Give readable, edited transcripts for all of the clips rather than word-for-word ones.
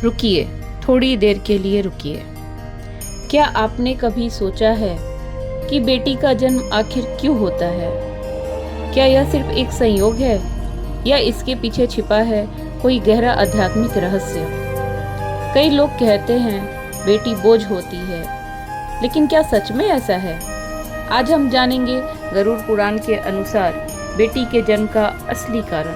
रुकिए, थोड़ी देर के लिए रुकिए। क्या आपने कभी सोचा है कि बेटी का जन्म आखिर क्यों होता है? क्या यह सिर्फ एक संयोग है या इसके पीछे छिपा है कोई गहरा आध्यात्मिक रहस्य? कई लोग कहते हैं बेटी बोझ होती है, लेकिन क्या सच में ऐसा है? आज हम जानेंगे गरुड़ पुराण के अनुसार बेटी के जन्म का असली कारण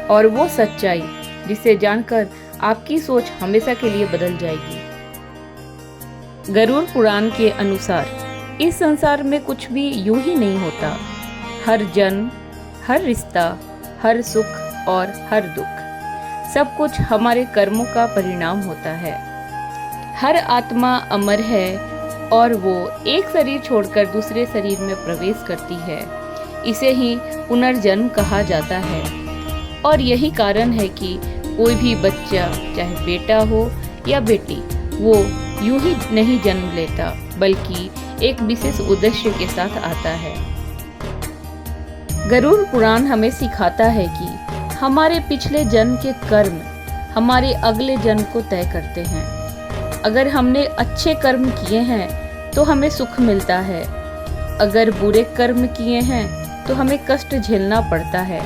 और वो सच्चाई जिसे जानकर आपकी सोच हमेशा के लिए बदल जाएगी। गरुड़ पुराण के अनुसार इस संसार में कुछ भी यूं ही नहीं होता। हर जन्म, हर रिश्ता, हर सुख और हर दुख, सब कुछ हमारे कर्मों का परिणाम होता है। हर आत्मा अमर है और वो एक शरीर छोड़कर दूसरे शरीर में प्रवेश करती है। इसे ही पुनर्जन्म कहा जाता है। और यही कारण है कि कोई भी बच्चा, चाहे बेटा हो या बेटी, वो यूं ही नहीं जन्म लेता, बल्कि एक विशेष उद्देश्य के साथ आता है। गरुड़ पुराण हमें सिखाता है कि हमारे पिछले जन्म के कर्म हमारे अगले जन्म को तय करते हैं। अगर हमने अच्छे कर्म किए हैं तो हमें सुख मिलता है, अगर बुरे कर्म किए हैं तो हमें कष्ट झेलना पड़ता है।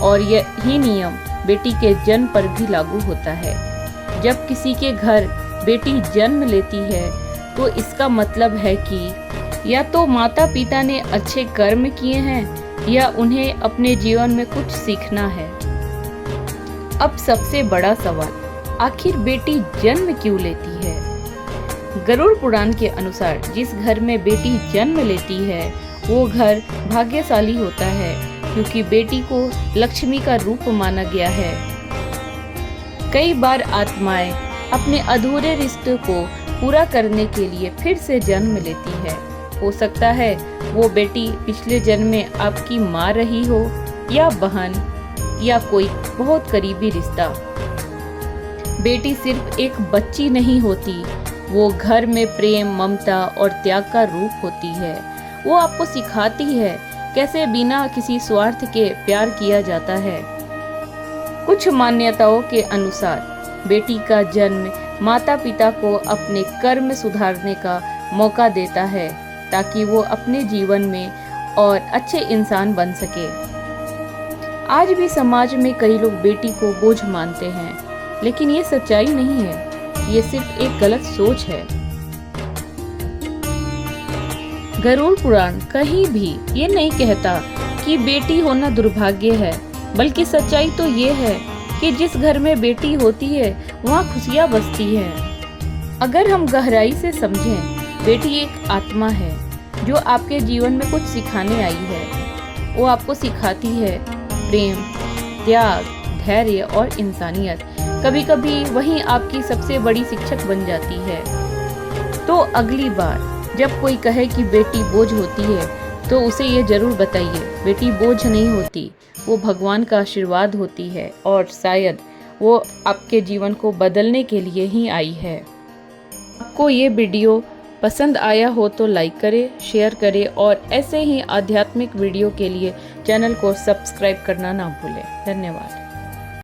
और यही नियम बेटी के जन्म पर भी लागू होता है। जब किसी के घर बेटी जन्म लेती है तो इसका मतलब है कि या तो माता पिता ने अच्छे कर्म किए हैं या उन्हें अपने जीवन में कुछ सीखना है। अब सबसे बड़ा सवाल, आखिर बेटी जन्म क्यों लेती है? गरुड़ पुराण के अनुसार जिस घर में बेटी जन्म लेती है वो घर भाग्यशाली होता है, क्योंकि बेटी को लक्ष्मी का रूप माना गया है। कई बार आत्माएं अपने अधूरे रिश्ते को पूरा करने के लिए फिर से जन्म लेती है। हो सकता है वो बेटी पिछले जन्म में आपकी माँ रही हो, या बहन, या कोई बहुत करीबी रिश्ता। बेटी सिर्फ एक बच्ची नहीं होती, वो घर में प्रेम, ममता और त्याग का रूप होती है। वो आपको सिखाती है कैसे बिना किसी स्वार्थ के प्यार किया जाता है। कुछ मान्यताओं के अनुसार बेटी का जन्म माता पिता को अपने कर्म सुधारने का मौका देता है, ताकि वो अपने जीवन में और अच्छे इंसान बन सके। आज भी समाज में कई लोग बेटी को बोझ मानते हैं, लेकिन ये सच्चाई नहीं है, ये सिर्फ एक गलत सोच है। गरुड़ पुराण कहीं भी ये नहीं कहता कि बेटी होना दुर्भाग्य है, बल्कि सच्चाई तो ये है कि जिस घर में बेटी होती है वहाँ खुशियाँ बसती है। अगर हम गहराई से समझें, बेटी एक आत्मा है जो आपके जीवन में कुछ सिखाने आई है। वो आपको सिखाती है प्रेम, त्याग, धैर्य और इंसानियत। कभी कभी वही आपकी सबसे बड़ी शिक्षक बन जाती है। तो अगली बार जब कोई कहे कि बेटी बोझ होती है, तो उसे ये जरूर बताइए, बेटी बोझ नहीं होती, वो भगवान का आशीर्वाद होती है, और शायद वो आपके जीवन को बदलने के लिए ही आई है। आपको ये वीडियो पसंद आया हो तो लाइक करें, शेयर करें और ऐसे ही आध्यात्मिक वीडियो के लिए चैनल को सब्सक्राइब करना ना भूलें। धन्यवाद।